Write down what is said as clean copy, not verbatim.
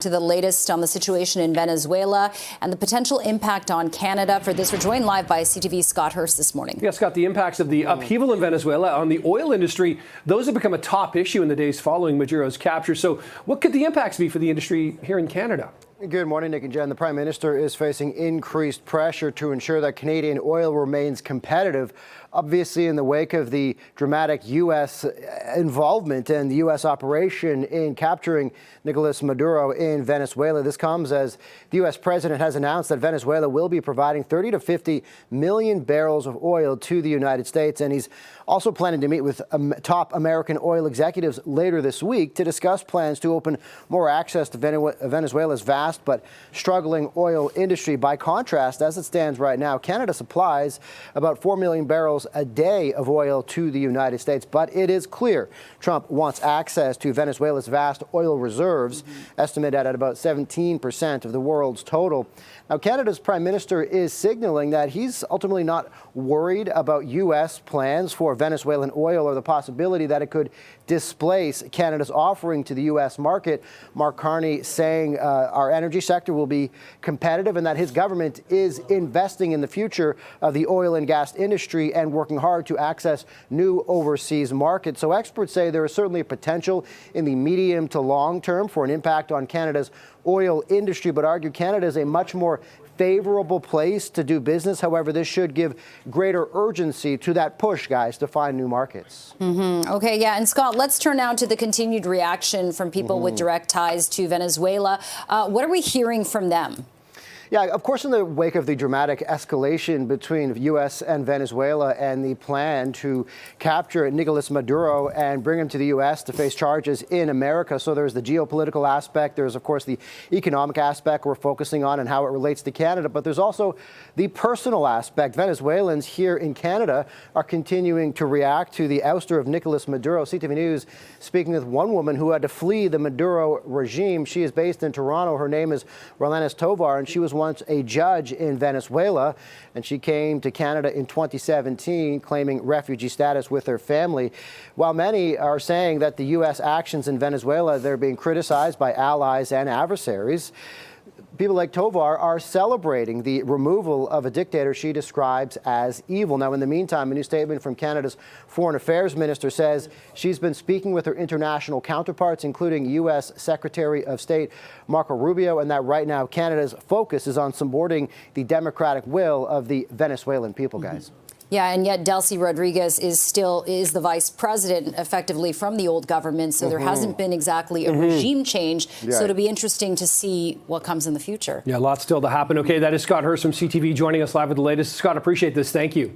To the latest on the situation in Venezuela and the potential impact on Canada. For this, we're joined live by CTV's Scott Hurst this morning. Yeah, Scott, the impacts of the upheaval in Venezuela on the oil industry, those have become a top issue in the days following Maduro's capture. So what could the impacts be for the industry here in Canada? Good morning, Nick and Jen. The Prime Minister is facing increased pressure to ensure that Canadian oil remains competitive. Obviously, in the wake of the dramatic U.S. involvement and the U.S. operation in capturing Nicolas Maduro in Venezuela, this comes as the U.S. president has announced that Venezuela will be providing 30 to 50 million barrels of oil to the United States. And he's also planning to meet with top American oil executives later this week to discuss plans to open more access to Venezuela's vast but struggling oil industry. By contrast, as it stands right now, Canada supplies about 4 million barrels a day of oil to the United States. But it is clear Trump wants access to Venezuela's vast oil reserves, estimated at about 17% of the world's total. Now, Canada's Prime Minister is signaling that he's ultimately not worried about U.S. plans for Venezuelan oil or the possibility that it could displace Canada's offering to the U.S. market. Mark Carney saying our energy sector will be competitive and that his government is investing in the future of the oil and gas industry and working hard to access new overseas markets. So experts say there is certainly a potential in the medium to long term for an impact on Canada's oil industry, but argue Canada is a much more favorable place to do business. However, this should give greater urgency to that push, guys, to find new markets. Okay, yeah. And Scott, let's turn now to the continued reaction from people with direct ties to Venezuela. What are we hearing from them? Yeah, of course, in the wake of the dramatic escalation between the U.S. and Venezuela and the plan to capture Nicolas Maduro and bring him to the U.S. to face charges in America. So there's the geopolitical aspect. There's, of course, the economic aspect we're focusing on and how it relates to Canada. But there's also the personal aspect. Venezuelans here in Canada are continuing to react to the ouster of Nicolas Maduro. CTV News speaking with one woman who had to flee the Maduro regime. She is based in Toronto. Her name is Rolanus Tovar, and she was once a judge in Venezuela, and she came to Canada in 2017 claiming refugee status with her family. While many are saying that the U.S. actions in Venezuela, they're being criticized by allies and adversaries, people like Tovar are celebrating the removal of a dictator she describes as evil. Now, in the meantime, a new statement from Canada's Foreign Affairs Minister says she's been speaking with her international counterparts, including U.S. Secretary of State Marco Rubio, and that right now Canada's focus is on supporting the democratic will of the Venezuelan people, guys. Yeah, and yet Delcy Rodriguez is the vice president, effectively from the old government, so there hasn't been exactly a regime change. So it'll be interesting to see what comes in the future. Yeah, lots still to happen. Okay, that is Scott Hurst from CTV joining us live with the latest. Scott, appreciate this. Thank you.